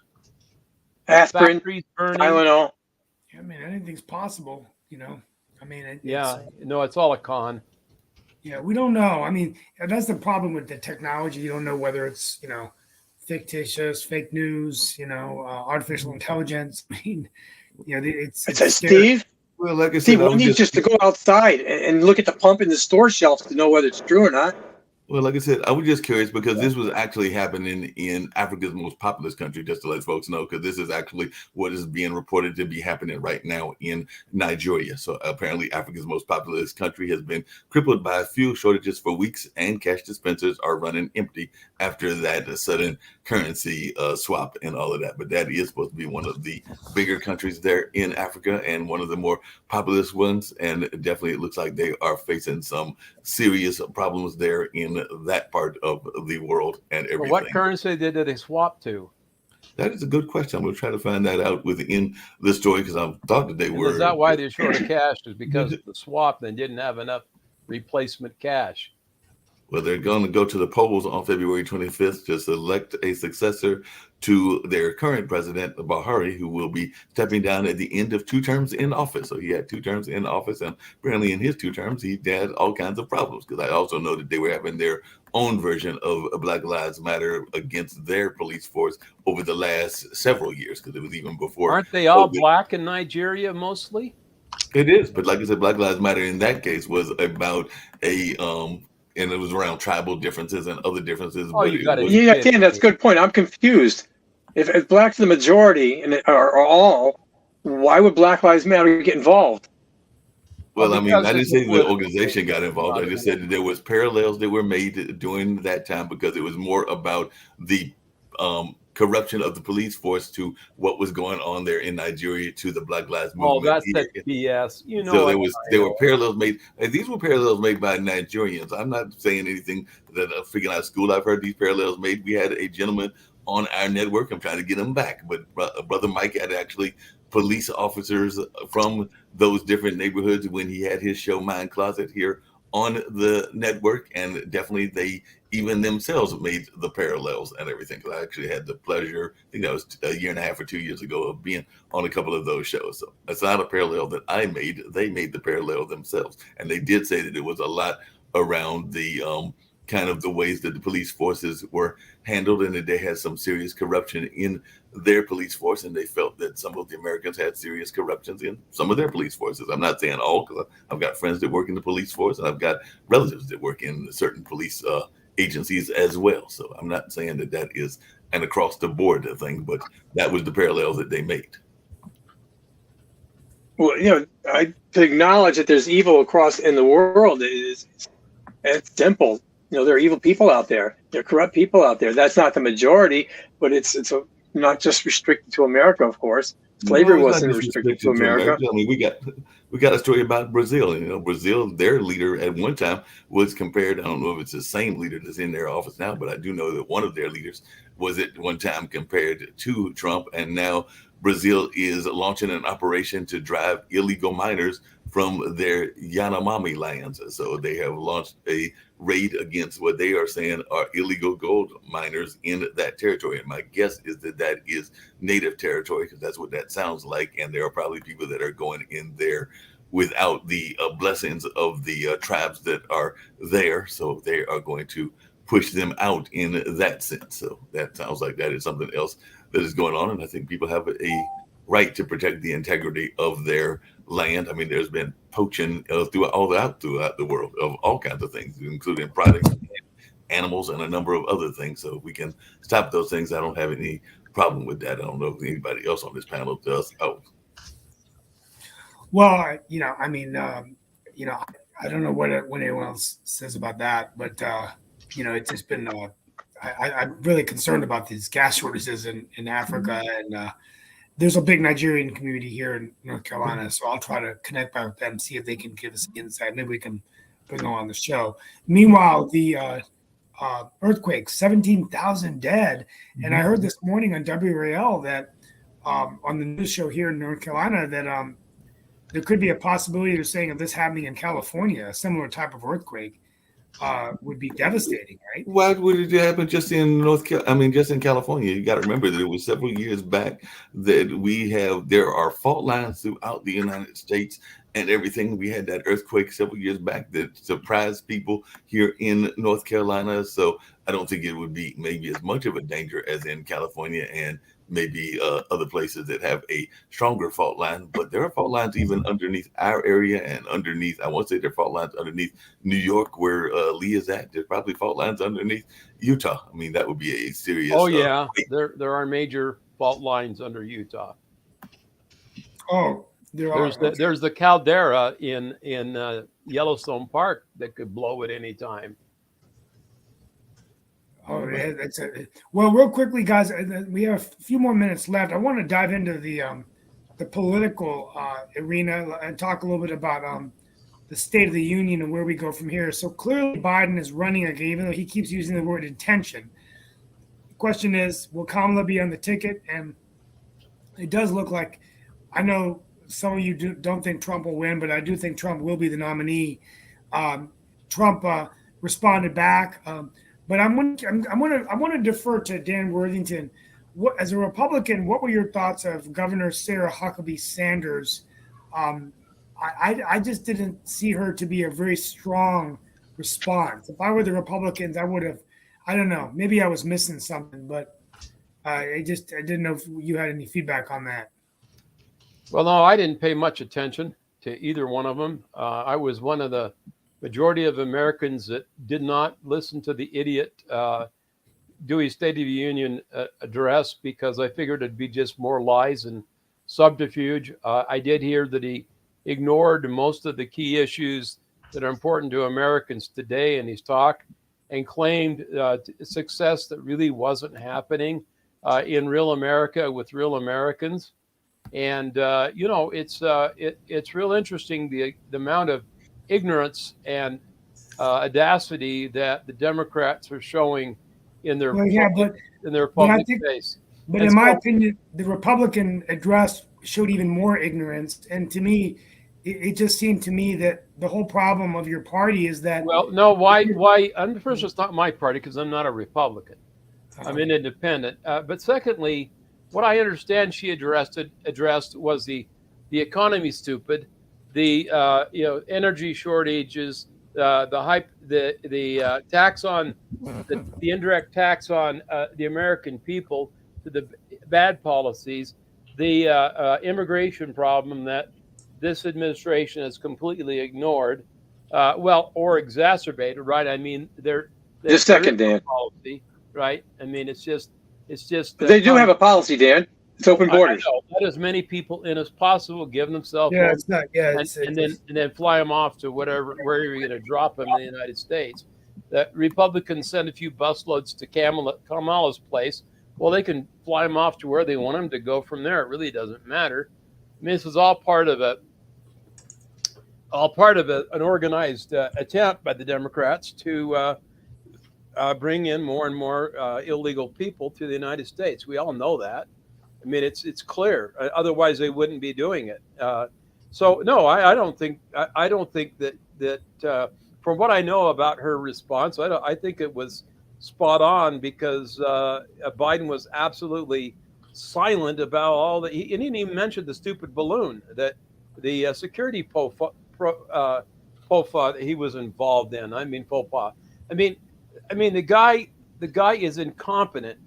Aspirin, burning. Tylenol. I mean, anything's possible, you know. I mean, it's all a con. Yeah, we don't know. I mean, that's the problem with the technology. You don't know whether it's, you know, fictitious, fake news, you know, artificial intelligence. I mean, you know, it's Steve. Well, like I said, Steve, we need just to go outside and look at the pump in the store shelves to know whether it's true or not. Well, like I said, I was just curious because this was actually happening in Africa's most populous country, just to let folks know, because this is actually what is being reported to be happening right now in Nigeria. So apparently Africa's most populous country has been crippled by fuel shortages for weeks, and cash dispensers are running empty after that sudden currency swap and all of that. But that is supposed to be one of the bigger countries there in Africa and one of the more populous ones. And definitely it looks like they are facing some serious problems there in that part of the world and everything. What currency did they swap to? That is a good question. I'm going to try to find that out within the story, because I thought that they were. Is that why they're short of cash? Is because of the swap? They didn't have enough replacement cash. Well, they're going to go to the polls on February 25th to select a successor to their current president, Buhari, who will be stepping down at the end of 2 terms in office. So he had 2 terms in office, and apparently in his 2 terms, he had all kinds of problems, because I also know that they were having their own version of Black Lives Matter against their police force over the last several years, because it was even before. Aren't they all black in Nigeria mostly? It is, but like I said, Black Lives Matter in that case was about and it was around tribal differences and other differences. Oh, Dan, that's a good point. I'm confused. If blacks are the majority and are all, why would Black Lives Matter get involved? Well, I mean, I didn't say the organization got involved. I just said that there was parallels that were made during that time, because it was more about the corruption of the police force to what was going on there in Nigeria to the Black Lives Movement. Oh, that's that BS. You know, so there were parallels made. These were parallels made by Nigerians. I'm not saying anything that I'm figuring out of school. I've heard these parallels made. We had a gentleman on our network. I'm trying to get him back, but Brother Mike had actually police officers from those different neighborhoods when he had his show Mind Closet here on the network, and definitely they even themselves made the parallels and everything. I actually had the pleasure, I think that was a year and a half or 2 years ago, of being on a couple of those shows. So that's not a parallel that I made. They made the parallel themselves. And they did say that it was a lot around the kind of the ways that the police forces were handled, and that they had some serious corruption in their police force, and they felt that some of the Americans had serious corruptions in some of their police forces. I'm not saying all, because I've got friends that work in the police force, and I've got relatives that work in certain police agencies as well. So I'm not saying that that is an across the board thing, but that was the parallel that they made. Well, to acknowledge that there's evil across in the world it's simple. There are evil people out there. There are corrupt people out there. That's not the majority, but it's not just restricted to America, of course. Slavery wasn't restricted to America. I mean, we got a story about Brazil. Brazil, their leader at one time was compared. I don't know if it's the same leader that's in their office now, but I do know that one of their leaders was at one time compared to Trump, and now Brazil is launching an operation to drive illegal miners from their Yanomami lands. So they have launched a raid against what they are saying are illegal gold miners in that territory. And my guess is that that is native territory, because that's what that sounds like. And there are probably people that are going in there without the blessings of the tribes that are there. So they are going to push them out in that sense. So that sounds like that is something else that is going on. And I think people have a right to protect the integrity of their land. I mean, there's been poaching throughout the world of all kinds of things, including products, animals, and a number of other things. So if we can stop those things, I don't have any problem with that. I don't know if anybody else on this panel does. Oh. Well, I don't know what anyone else says about that, but it's just been. I'm really concerned about these gas shortages in Africa, and there's a big Nigerian community here in North Carolina, so I'll try to connect back with them, see if they can give us insight. Maybe we can bring them on the show. Meanwhile, the earthquake, 17,000 dead, and I heard this morning on WRAL that on the news show here in North Carolina that there could be a possibility of saying of this happening in California, a similar type of earthquake. Would be devastating, right? Why would it happen just in just in California? You got to remember that it was several years back that there are fault lines throughout the United States and everything. We had that earthquake several years back that surprised people here in North Carolina. So I don't think it would be maybe as much of a danger as in California and maybe other places that have a stronger fault line. But there are fault lines even underneath our area and underneath, I won't say there are fault lines underneath New York where Lee is at. There's probably fault lines underneath Utah. I mean, that would be a serious. Oh, yeah. There are major fault lines under Utah. Oh, there's the caldera in Yellowstone Park that could blow at any time. Oh, yeah, well, real quickly, guys, we have a few more minutes left. I want to dive into the political arena and talk a little bit about the State of the Union and where we go from here. So clearly Biden is running again, even though he keeps using the word intention. The question is, will Kamala be on the ticket? And it does look like, I know some of you don't think Trump will win, but I do think Trump will be the nominee. Trump responded back. But I want to defer to Dan Worthington. As a Republican, what were your thoughts of Governor Sarah Huckabee Sanders? I just didn't see her to be a very strong response. If I were the Republicans, I would have. I don't know. Maybe I was missing something, but I didn't know if you had any feedback on that. Well, no, I didn't pay much attention to either one of them. I was one of the majority of Americans that did not listen to the idiot Dewey State of the Union address because I figured it'd be just more lies and subterfuge. I did hear that he ignored most of the key issues that are important to Americans today in his talk and claimed success that really wasn't happening in real America with real Americans. And, it's real interesting, the amount of ignorance and audacity that the Democrats are showing in their public space. But in my opinion, the Republican address showed even more ignorance. And to me, it just seemed to me that the whole problem of your party is that. Well, no, why? First, it's not my party because I'm not a Republican. I'm an independent. But secondly, what I understand she addressed was the economy stupid, the energy shortages, the tax on the indirect tax on the American people, the bad policies, the immigration problem that this administration has completely ignored, or exacerbated. Right? I mean, The second, Dan. policy. Right? I mean, it's just. But they do have a policy, Dan. It's open borders. I know. Let as many people in as possible, give themselves, Yeah, it's not. Yeah, and then fly them off to wherever you're going to drop them in the United States. That Republicans send a few busloads to Kamala's place. Well, they can fly them off to where they want them to go from there. It really doesn't matter. I mean, this is all part of an organized attempt by the Democrats to bring in more and more illegal people to the United States. We all know that. I mean, it's clear. Otherwise, they wouldn't be doing it. So no, I don't think that from what I know about her response, I think it was spot on because Biden was absolutely silent about all the. He didn't even mention the stupid balloon that the security POFA that he was involved in. I mean, FOPA. I mean, the guy is incompetent.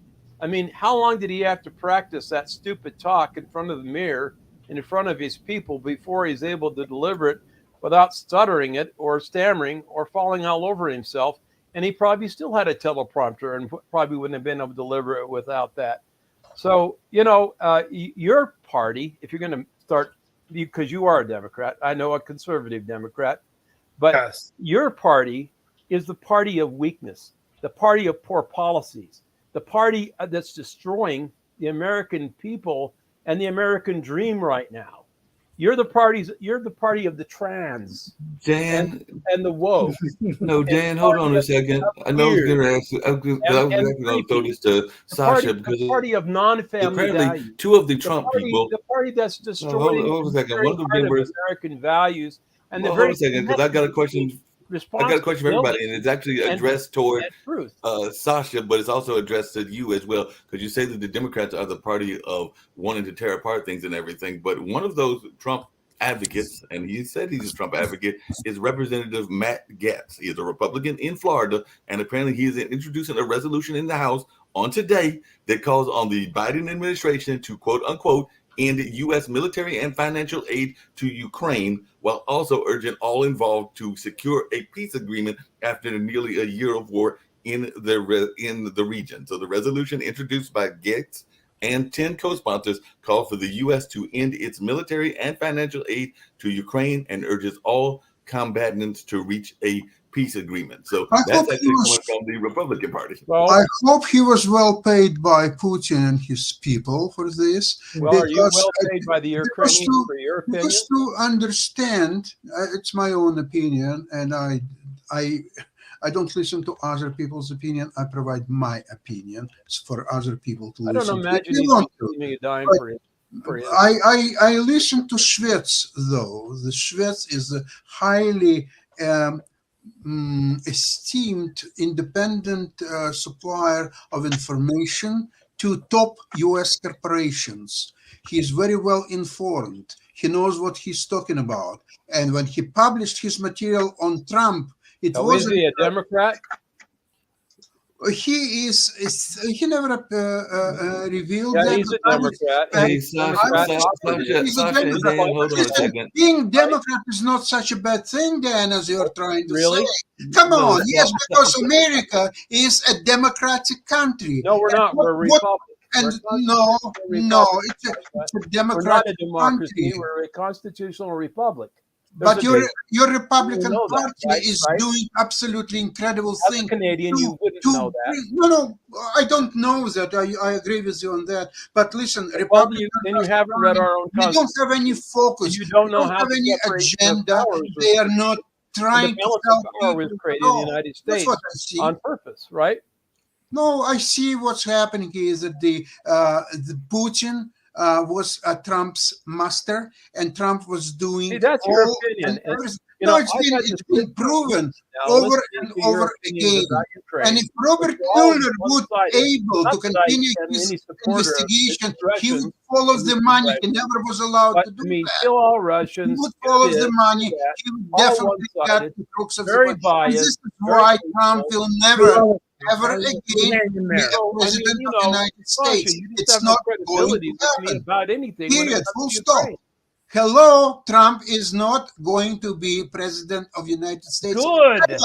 I mean, how long did he have to practice that stupid talk in front of the mirror and in front of his people before he's able to deliver it without stuttering it or stammering or falling all over himself? And he probably still had a teleprompter and probably wouldn't have been able to deliver it without that. So, your party, if you're going to start, because you are a Democrat, I know a conservative Democrat, but Yes. Your party is the party of weakness, the party of poor policies, the party that's destroying the American people and the American dream right now. You're the party of the trans Dan, and the woke. no, Dan, hold on a second. I know I was going to ask you. I was actually going to throw this to Sasha because the party of non-family apparently values. two of the Trump people. The party that's No, destroying hold on a second. the very One of the heart of members. American values. And Hold on a second, because I got a question. I got a question for everybody, and it's actually addressed toward truth. Sasha, but it's also addressed to you as well, because you say that the Democrats are the party of wanting to tear apart things and everything. But one of those Trump advocates, and he said he's a Trump advocate, is Representative Matt Gaetz. He is a Republican in Florida, and apparently he is introducing a resolution in the House on today that calls on the Biden administration to, quote unquote, end U.S. military and financial aid to Ukraine, while also urging all involved to secure a peace agreement after nearly a year of war in the region. So the resolution introduced by Gaetz and 10 co-sponsors call for the U.S. to end its military and financial aid to Ukraine and urges all combatants to reach a peace agreement. So I that's hope he actually was- coming from the Republican Party. Well, I hope he was well paid by Putin and his people for this. are you because- well paid by the Ukrainians to- for your opinion? Just to understand, it's my own opinion, and I don't listen to other people's opinion. I provide my opinion for other people to I listen don't to. imagine If they he's want to. giving a dime But for it. I listen to Schwetz, though. The Schwetz is a highly esteemed independent supplier of information to top U.S. corporations. He is very well informed. He knows what he's talking about. And when he published his material on Trump, it Oh, is wasn't. he a Democrat? He he never revealed Yeah, that. he's a but I was- Democrat. Hey, He's a Sasha, Democrat. He's a Sasha and Democrat. Dan, hold on a Listen, second. being Democrat is not such a bad thing, Dan, as you're trying to Really? say. Come No, on, no. yes, because America is a democratic country. No, we're not. We're What- Republican. And We're no, Republican. no, it's a We're not democratic a democracy. country. We're a constitutional republic. But There's a- your Republican know that, Party right? is Right? doing absolutely incredible as a things. Canadian, you wouldn't to- know that. No, I don't know that. I agree with you on that. But listen, Well, Republican then you haven't read our own we don't constitution. have any focus. You don't know We how have to any separate the agenda. powers. They are not The trying to balance tell of power was people created no. in the United That's States what I see. on purpose, right? No, I see what's happening is that the Putin was Trump's master, and Trump was doing See, that's your all opinion. and everything. You No, know, it's I've had it's this been proven Now, over listening and to your over opinions again. about Ukraine, And if Robert it's all Mueller would be one-sided. able to Not that I continue am his any supporter of investigation, he Russians would follow and the money. He Russians, never was allowed but to I do mean, that. kill all He Russians, would do follow this, the money. do that, He would all definitely get one-sided, the crooks of the very money. And this biased, is very why hateful. Trump will never, ever Hang again in be there. a So, I mean, president you of the know, United Sasha, States. you just It's have no not going credibility to with me happen. about anything when it Period. comes Full to stop. Ukraine. Hello, Trump is not going to be president of the United States. Good, Ever.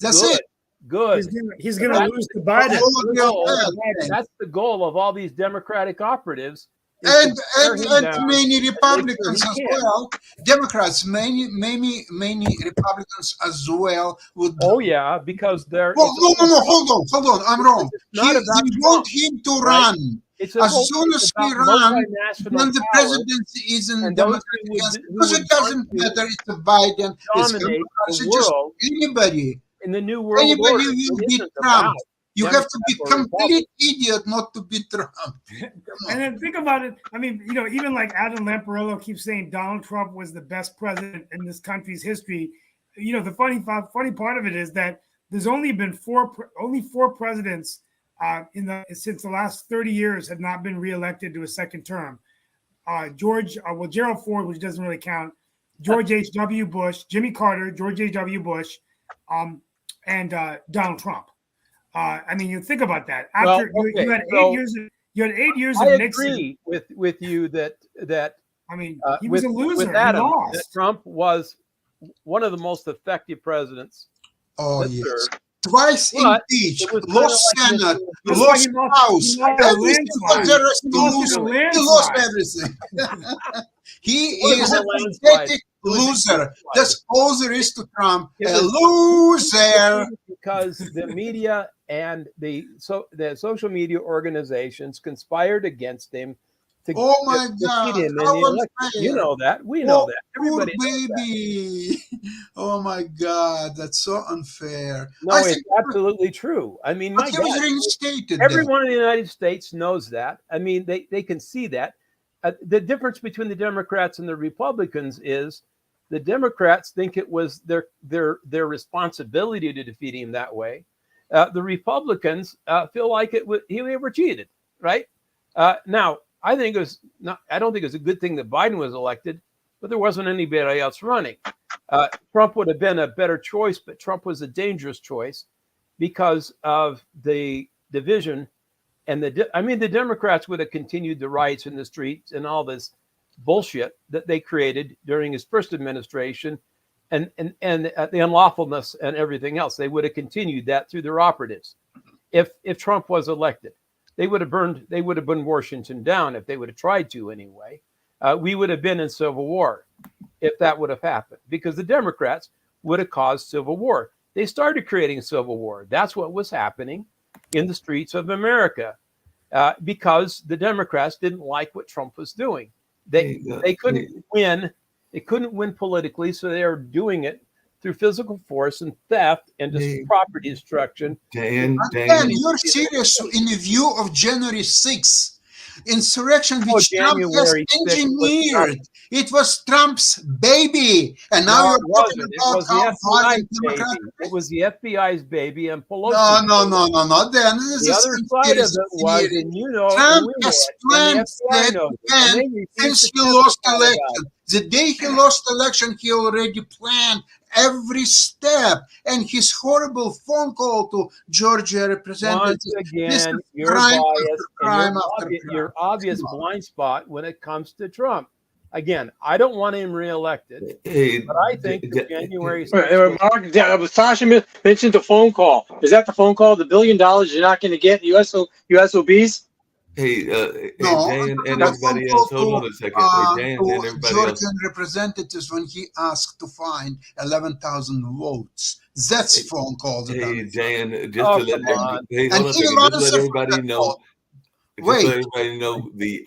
That's good, it. good. He's gonna That's lose to the Biden. All of goal. your That's the goal of all these Democratic operatives. is and to tear and, him and down many and make sure Republicans he as can't. well. Democrats, many Republicans as well would. Oh yeah, because they're Well, it's no, about hold on. I'm wrong. It's not about They Trump, want him to right? run. It's As about, soon as he about runs, multinational then the power presidency is in and those Democratic who would, hands. who Because would it doesn't want to matter. It's a Biden. It's dominate Democrats. the It's just world anybody. in the new world Anybody order. will It beat isn't Trump. about You have to be Democrat or complete idiot not to beat Trump. And then think about it. I mean, you know, even like Adam Lamparello keeps saying Donald Trump was the best president in this country's history. You know, the funny part of it is that there's only been four presidents since the last 30 years have not been reelected to a second term. Gerald Ford, which doesn't really count, George H.W. Bush, Jimmy Carter, George H.W. Bush, and Donald Trump. I mean, you think about that. After you had 8 years, you had 8 years of I Nixon. agree with you that I mean, he was a loser. With Adam, he lost. that Trump was one of the most effective presidents. Oh, that yes. served. Twice But impeached, it was lost kinda like Senate, That's why lost he lost- House, he lost a everything was landslide. there is He to lost lose. in a He lost landslide. everything. He It is wasn't a a landslide. pathetic It was a loser. landslide. That's all there is to Trump. It A was- loser. Because the media and the social media organizations conspired against him to Oh my defeat God, him in how the election. unfair. You know that. We know Oh, that. poor Everybody knows that. baby. Oh my God, that's so unfair. No, I it's think absolutely true. I mean, my but he was God, reinstated. then. everyone in the United States knows that. I mean, they can see that. The difference between the Democrats and the Republicans is the Democrats think it was their responsibility to defeat him that way. The Republicans feel like they were cheated, right? Now, I think it was not. I don't think it was a good thing that Biden was elected, but there wasn't anybody else running. Trump would have been a better choice, but Trump was a dangerous choice because of the division. And the Democrats would have continued the riots in the streets and all this bullshit that they created during his first administration, and the unlawfulness and everything else. They would have continued that through their operatives. If Trump was elected, they would have burned Washington down if they would have tried to anyway. We would have been in civil war if that would have happened, because the Democrats would have caused civil war. They started creating civil war. That's what was happening in the streets of America, because the Democrats didn't like what Trump was doing. They couldn't win. They couldn't win politically, so they were doing it through physical force and theft and just property destruction. Dan, You're serious in the view of January 6th. Insurrection which Trump has January 6th engineered. It was Trump's baby. And now No, you're it wasn't. talking It about was the how violent FBI's baby. Democrats. It was the FBI's baby and Pelosi. No. Then this The is other side of it was, theory. and you know, Trump and we know has it, and planned the FBI that knows it, plan and they refuse since to he lost testify about election. The day he lost election, he already planned every step. And his horrible phone call to Georgia representative. Once again, you're crime biased crime and after your crime. obvious blind spot when it comes to Trump. Again, I don't want him reelected, but I think the January 6th Sasha mentioned the phone call. Is that the phone call? The $1 billion you're not going to get USOBs? Hey, No, Dan I'm and talking everybody about else, hold on a second. Hey, Dan to and everybody else. Georgian representatives when he asked to find 11,000 votes. That's phone call. that Hey, I'm- Dan, just Oh, to let come on. hey, hold on a And second. Elon Just let said everybody that know. call. Just Wait. let everybody know the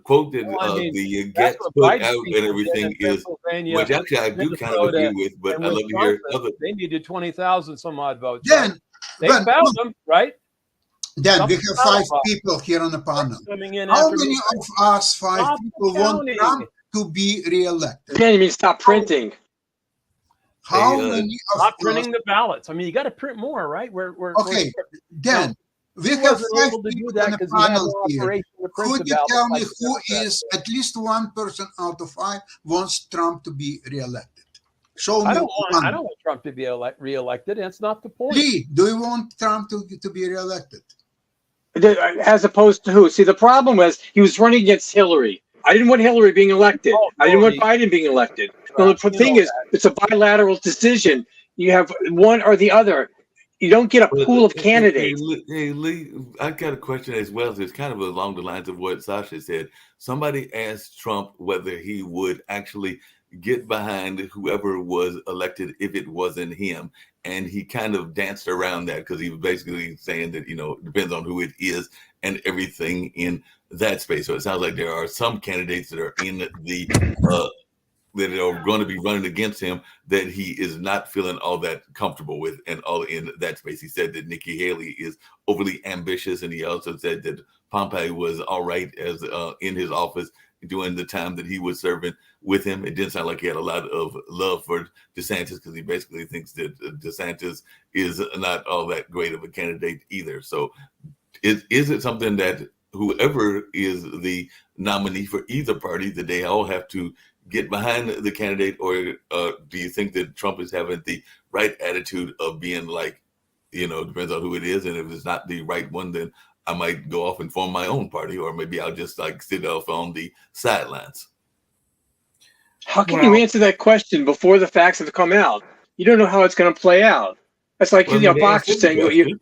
quote that Well, I mean, the that's Gets what put Biden out people and everything did in is, Pennsylvania, which actually I do kind of Minnesota, agree with, but and I love to hear Wisconsin. other. They needed 20,000 some odd votes. Then, They but found look, them, right? Dan, we Stop have 5 the people here on the panel. swimming in How after many me. of us 5 Stop people want counting. Trump to be reelected? Dan, you mean stop printing? How Hey, many of Stop us? printing the ballots. I mean, you got to print more, right? We're Okay, Dan, we you have wasn't 5 able to do people that on the because you had panel no here. operation to print Could the you ballots tell me like the who Democrats is did. at least one person out of 5 wants Trump to be reelected? Show I me don't one. want Trump to be reelected. That's not the point. Lee, do you want Trump to be reelected? As opposed to who? See, the problem was he was running against Hillary. I didn't want Hillary being elected. Oh, I didn't want Hillary. Biden being elected. No, the You thing know is, it's a bilateral decision. You have one or the other. You don't get a But, pool of hey, candidates. hey, Lee, I got a question as well. It's kind of along the lines of what Sasha said. Somebody asked Trump whether he would actually get behind whoever was elected if it wasn't him. And he kind of danced around that because he was basically saying that, it depends on who it is and everything in that space. So it sounds like there are some candidates that are in the that are going to be running against him that he is not feeling all that comfortable with and all in that space. He said that Nikki Haley is overly ambitious, and he also said that Pompeo was all right as in his office during the time that he was serving with him. It didn't sound like he had a lot of love for DeSantis because he basically thinks that DeSantis is not all that great of a candidate either. So is it something that whoever is the nominee for either party, that they all have to get behind the candidate, or do you think that Trump is having the right attitude of being like, depends on who it is, and if it's not the right one, then I might go off and form my own party, or maybe I'll just like sit off on the sidelines? How can you answer that question before the facts have come out? You don't know how it's going to play out. That's like a boxer saying,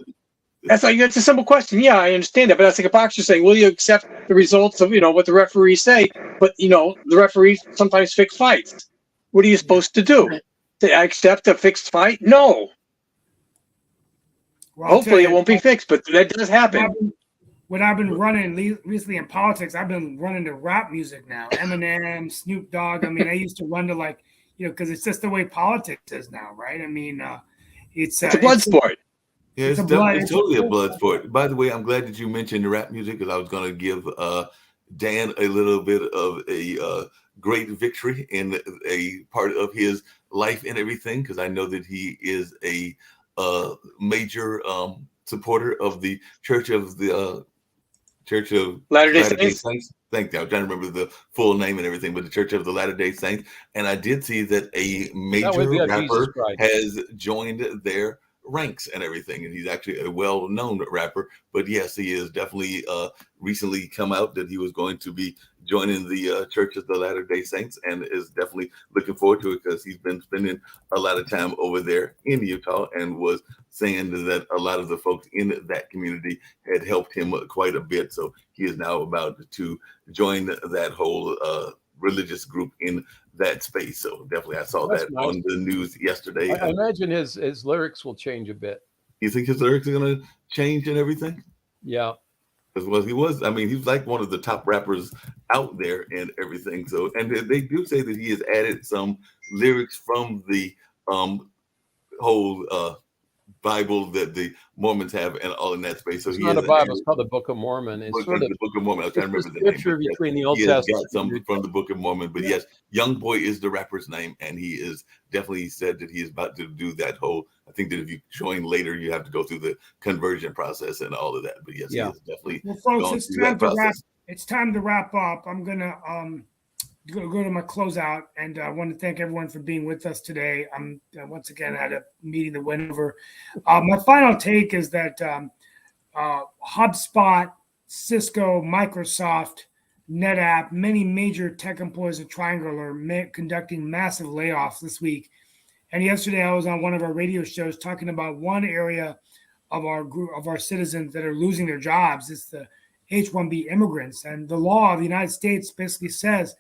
that's a simple question. Yeah, I understand that, but that's like a boxer saying, will you accept the results of what the referees say? But the referees sometimes fix fights. What are you supposed to do? To accept a fixed fight? No. Well, Hopefully it won't be fixed, but that does happen. When I've been running recently in politics, I've been running to rap music now. Eminem, Snoop Dogg. I mean, I used to run to because it's just the way politics is now, right? I mean, it's a blood sport. Yeah, it's totally a blood sport. By the way, I'm glad that you mentioned the rap music because I was going to give Dan a little bit of a great victory in a part of his life and everything, because I know that he is a major supporter of the Church of Latter-day Saints. Thank you. I'm trying to remember the full name and everything, but the Church of the Latter-day Saints. And I did see that a major rapper has joined their ranks and everything, and he's actually a well-known rapper. But yes, he is definitely recently come out that he was going to be joining the Church of the Latter-day Saints, and is definitely looking forward to it because he's been spending a lot of time over there in Utah and was saying that a lot of the folks in that community had helped him quite a bit. So he is now about to join that whole religious group in that space. So definitely I saw that on the news yesterday. I imagine his lyrics will change a bit. You think his lyrics are going to change and everything? Yeah. Because he was like one of the top rappers out there and everything. So, and they do say that he has added some lyrics from the whole Bible that the Mormons have and all in that space. So it's not a Bible; it's called the Book of Mormon. It's sort of the Book of Mormon. I was trying to remember the scripture name. between the Old he Testament. Got some from the Book of Mormon, but yes, Young Boy is the rapper's name, and he is definitely said that he is about to do that whole. I think that if you join later, you have to go through the conversion process and all of that. But yes, he is definitely. Well, folks, it's time to wrap up. I'm gonna go to my closeout, and I want to thank everyone for being with us today. I'm once again had a meeting that went over. My final take is that HubSpot, Cisco, Microsoft, NetApp, many major tech employees at Triangle are conducting massive layoffs this week. And yesterday I was on one of our radio shows talking about one area of our group of our citizens that are losing their jobs. It's the H-1B immigrants. And the law of the United States basically says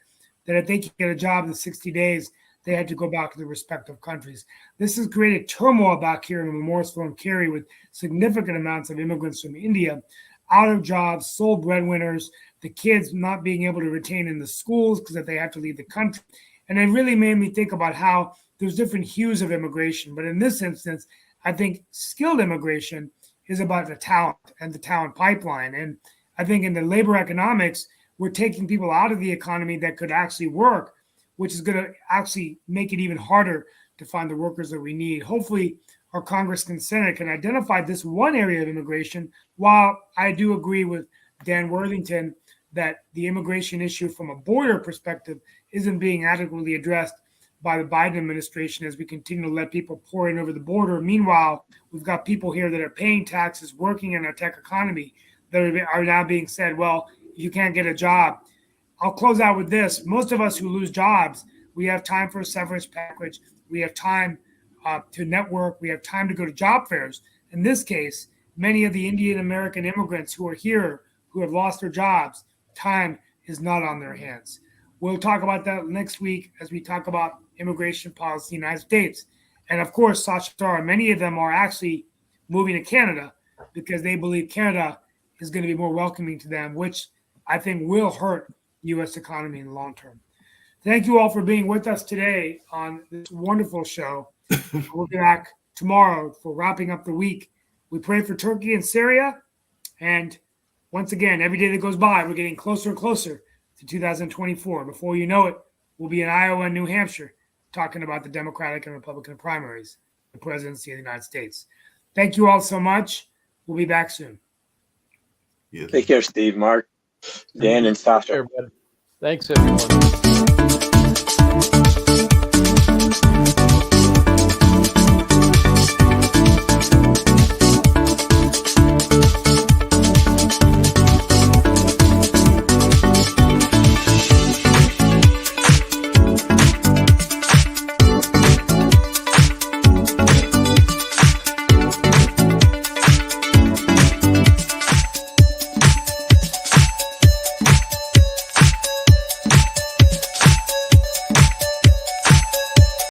that if they can get a job in 60 days, they had to go back to their respective countries. This has created turmoil back here in Morrisville and Cary with significant amounts of immigrants from India out of jobs, sole breadwinners, the kids not being able to retain in the schools because they have to leave the country. And it really made me think about how there's different hues of immigration. But in this instance, I think skilled immigration is about the talent and the talent pipeline. And I think in the labor economics, we're taking people out of the economy that could actually work, which is going to actually make it even harder to find the workers that we need. Hopefully, our Congress and Senate can identify this one area of immigration. While I do agree with Dan Worthington that the immigration issue from a border perspective isn't being adequately addressed by the Biden administration as we continue to let people pour in over the border. Meanwhile, we've got people here that are paying taxes, working in our tech economy, that are now being said, well, you can't get a job. I'll close out with this. Most of us who lose jobs, we have time for a severance package. We have time to network. We have time to go to job fairs. In this case, many of the Indian American immigrants who are here, who have lost their jobs, time is not on their hands. We'll talk about that next week as we talk about immigration policy in the United States. And of course, Sasha Starr, many of them are actually moving to Canada because they believe Canada is going to be more welcoming to them, which I think will hurt the U.S. economy in the long term. Thank you all for being with us today on this wonderful show. We'll be back tomorrow for wrapping up the week. We pray for Turkey and Syria. And once again, every day that goes by, we're getting closer and closer to 2024. Before you know it, we'll be in Iowa and New Hampshire talking about the Democratic and Republican primaries, the presidency of the United States. Thank you all so much. We'll be back soon. Yes. Take care, Steve, Mark, Dan, and Sasha. Thanks, everyone.